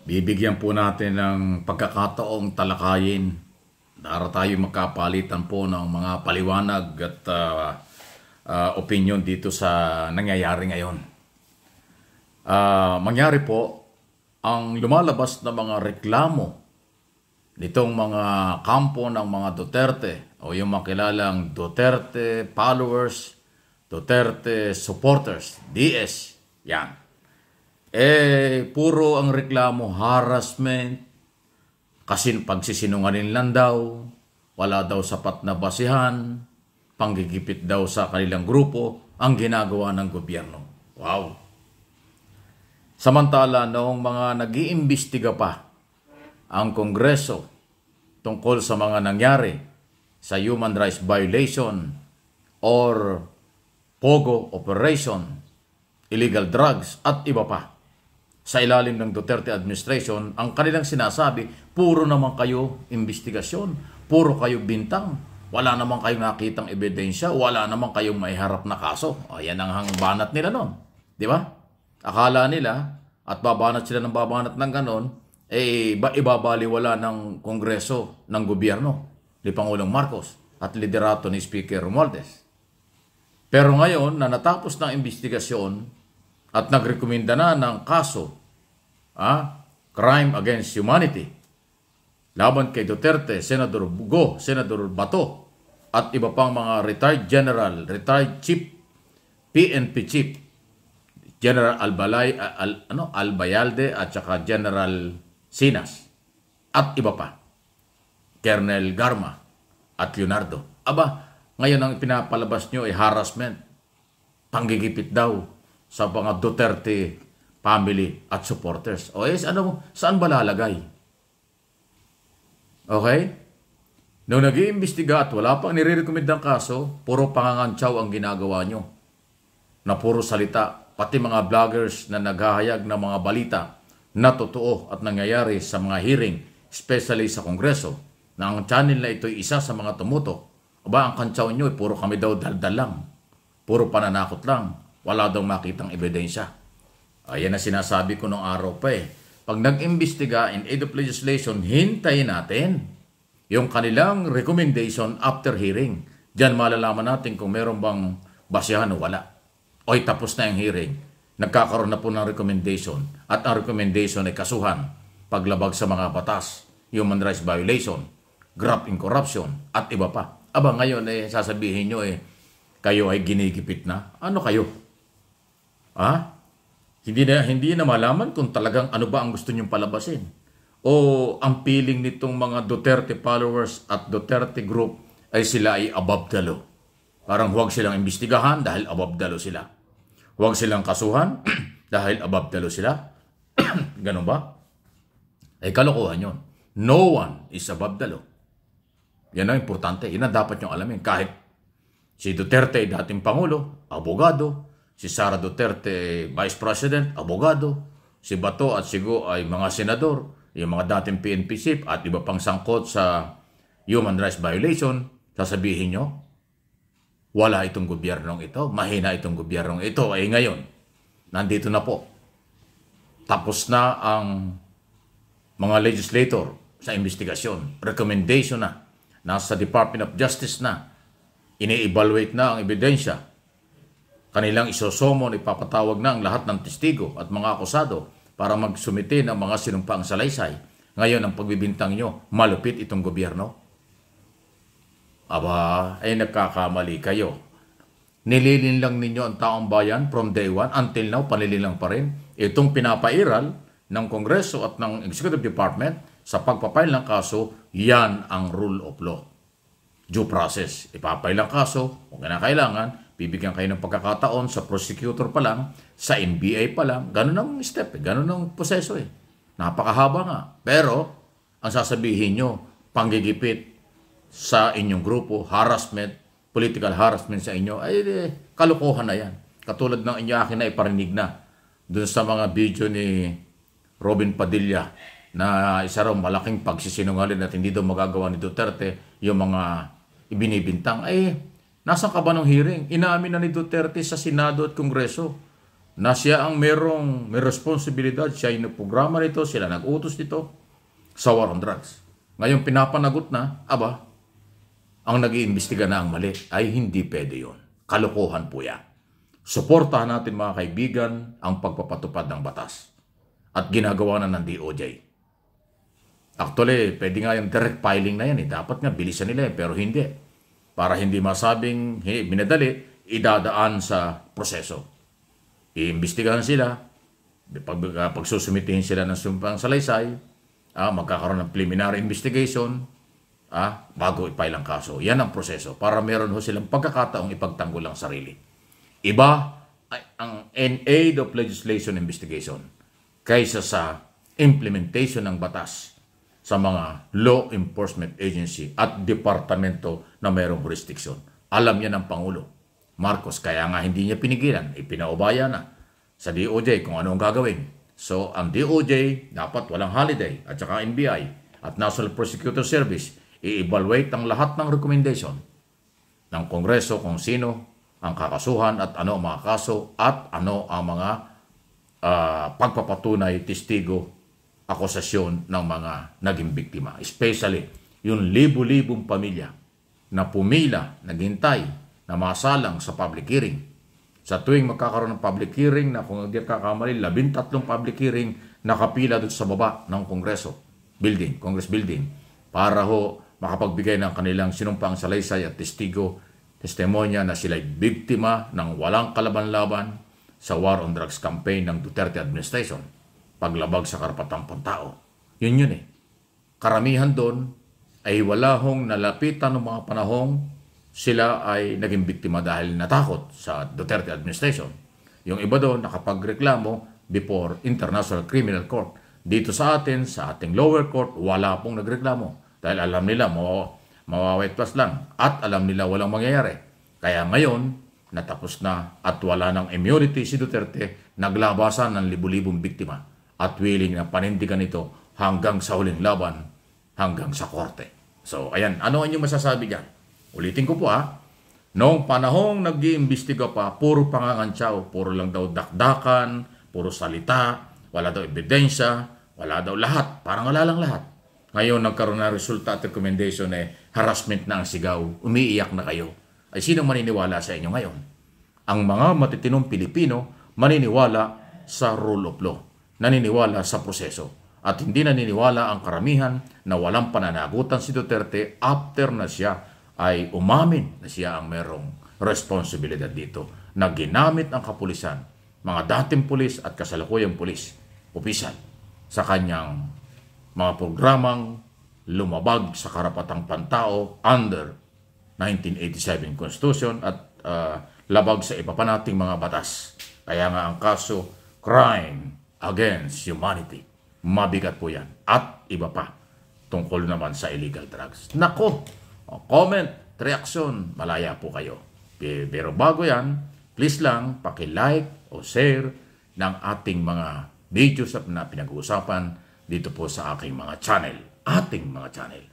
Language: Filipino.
Bibigyan po natin ng pagkakataong talakayin para tayo magkapalitan po ng mga paliwanag at opinion dito sa nangyayari ngayon. Mangyari po, ang lumalabas na mga reklamo nitong mga kampo ng mga Duterte o yung makilalang Duterte followers, Duterte supporters, DS, yan. Puro ang reklamo, harassment, kasi pagsisinungaling lang daw, wala daw sapat na basihan, panggigipit daw sa kanilang grupo, ang ginagawa ng gobyerno. Wow! Samantala, noong mga nag-iimbestiga pa ang Kongreso tungkol sa mga nangyari sa human rights violation or POGO operation, illegal drugs at iba pa, sa ilalim ng Duterte administration, ang kanilang sinasabi, puro naman kayo investigasyon, puro kayo bintang, wala naman kayong nakitang ebidensya, wala naman kayong maiharap na kaso. Ayan ang banat nila nun. Di ba? Akala nila, at babanat sila ng babanat ng ganon, ibabaliwala ng Kongreso ng gobyerno ni Pangulong Marcos at liderato ni Speaker Romualdez. Pero ngayon, na natapos ng investigasyon at nagrekomenda na ng kaso, crime against humanity, laban kay Duterte, Senador Go, Senador Bato, at iba pang mga retired general, retired chief, PNP chief, General Albayalde at saka General Sinas, at iba pa, Colonel Garma at Leonardo. Ngayon ang pinapalabas nyo ay harassment, panggigipit daw sa mga Duterte family at supporters. Saan ba lalagay? Okay? Nung nag-iimbestiga at wala pang nire-recommend ang kaso, puro pangangantsaw ang ginagawa nyo. Na puro salita, pati mga vloggers na naghahayag ng mga balita na totoo at nangyayari sa mga hearing, especially sa Kongreso, na ang channel na ito ay isa sa mga tumutok. Ang kantsaw nyo, puro kami daw daldal lang. Puro pananakot lang. Wala daw makitang ebidensya. Ayan na sinasabi ko nung araw pa Pag nag-imbestiga in aid of legislation, hintayin natin yung kanilang recommendation after hearing. Diyan malalaman natin kung meron bang basihan o wala. Tapos na yung hearing. Nagkakaroon na po ng recommendation. At ang recommendation ay kasuhan, paglabag sa mga batas, human rights violation, graft in corruption, at iba pa. Ngayon sasabihin nyo kayo ay ginigipit na. Ano kayo? Hindi na malaman kung talagang ano ba ang gusto nyong palabasin. O ang feeling nitong mga Duterte followers at Duterte group ay sila ay above the law. Parang huwag silang imbestigahan dahil above the law sila. Huwag silang kasuhan dahil above the law sila. Ganun ba? Kalokohan yun. No one is above the law. Yan ang importante. Yan ang dapat nyong alamin. Kahit si Duterte ay dating Pangulo, abogado. Si Sara Duterte, Vice President, abogado. Si Bato at si Go ay mga senador. Yung mga dating PNP chief at iba pang sangkot sa human rights violation. Sasabihin nyo, wala itong gobyernong ito. Mahina itong gobyernong ito. Ngayon, nandito na po. Tapos na ang mga legislator sa investigasyon. Recommendation na. Nasa Department of Justice na. Ini-evaluate na ang ebidensya. Kanilang isosomon, ipapatawag na ang lahat ng testigo at mga akusado para magsumite ng mga sinumpaang salaysay. Ngayon, ang pagbibintang nyo, malupit itong gobyerno. Nagkakamali kayo. Nililin lang ninyo ang taong bayan from day one until now, panililang pa rin. Itong pinapairal ng Kongreso at ng Executive Department sa pagpapail ng kaso, yan ang rule of law. Due process. Ipapail ang kaso, kung kailangan, bibigyan kayo ng pagkakataon sa prosecutor pa lang, sa NBI pa lang, ganun ang step, ganun ang proseso Napakahaba nga. Pero, ang sasabihin nyo, panggigipit sa inyong grupo, harassment, political harassment sa inyo, kalokohan na yan. Katulad ng inyo akin na iparinig na dun sa mga video ni Robin Padilla na isa raw malaking pagsisinungaling at hindi daw magagawa ni Duterte yung mga ibinibintang. Nasaan ka ba ng hearing? Inaamin na ni Duterte sa Senado at Kongreso na siya ang may responsibilidad, siya yung programa nito, sila nag-utos nito sa war on drugs. Ngayon pinapanagot na, ang nag-iimbestiga na ang mali, ay hindi pwede yun. Kalokohan po yan. Suportahan natin mga kaibigan ang pagpapatupad ng batas. At ginagawa na ng DOJ. Actually, pwede nga yung direct filing na yan. Dapat nga bilisan nila pero hindi. Para hindi masabing binadali, idadaan sa proseso. Iimbestigahan sila. Pagsusumitihin sila ng sumpang salaysay, magkakaroon ng preliminary investigation, bago i-file ang kaso. Yan ang proseso para meron silang pagkakataong ipagtanggol ang sarili. Iba ang aid of legislation investigation kaysa sa implementation ng batas sa mga law enforcement agency at departamento na mayroong jurisdiction. Alam niya ng Pangulo Marcos, kaya nga hindi niya pinigilan, ipinaubaya na sa DOJ kung ano ang gagawin. So, ang DOJ dapat walang holiday at saka NBI at National Prosecutor Service i-evaluate ang lahat ng recommendation ng Kongreso kung sino ang kakasuhan at ano ang mga kaso at ano ang mga pagpapatunay, testigo, akusasyon ng mga naging biktima. Especially yung libu-libong pamilya na pumila, naghintay, na masalang sa public hearing. Sa tuwing magkakaroon ng public hearing na kung hindi kakamali, 13 public hearing nakapila doon sa baba ng Kongreso building, Congress building, para makapagbigay ng kanilang sinumpang salaysay at testimonya na sila'y biktima ng walang kalaban-laban sa war on drugs campaign ng Duterte administration. Paglabag sa karapatang pantao. Yun eh. Karamihan doon ay wala nalapitan ng mga panahong sila ay naging biktima dahil natakot sa Duterte administration. Yung iba doon nakapagreklamo before International Criminal Court. Dito sa atin, sa ating lower court, wala pong nagreklamo. Dahil alam nila, mawawet plus lang. At alam nila walang mangyayari. Kaya ngayon, natapos na at wala ng immunity si Duterte, naglabasan ng libu-libong biktima. At willing na panindigan ito hanggang sa huling laban, hanggang sa korte. So, ayan. Ano ang inyong masasabi dyan? Ulitin ko po Noong panahong nag-iimbestiga pa, puro pangangantsaw, puro lang daw dakdakan, puro salita, wala daw ebidensya, wala daw lahat. Parang wala lang lahat. Ngayon, nagkaroon na resulta at recommendation harassment na ang sigaw, umiiyak na kayo. Ay sino maniniwala sa inyo ngayon? Ang mga matitinong Pilipino maniniwala sa rule of law, naniniwala sa proseso. At hindi naniniwala ang karamihan na walang pananagutan si Duterte after na siya ay umamin na siya ang merong responsibilidad dito na ginamit ang kapulisan, mga dating pulis at kasalukuyang pulis, opisyal, sa kanyang mga programang lumabag sa karapatang pantao under 1987 Constitution at labag sa iba pa nating mga batas. Kaya nga ang kaso, crime against humanity. Mabigat po yan. At iba pa tungkol naman sa illegal drugs. Nako, comment, reaction, malaya po kayo. Pero bago yan, please lang paki-like o share ng ating mga videos na pinag-uusapan dito po sa aking mga channel, ating mga channel.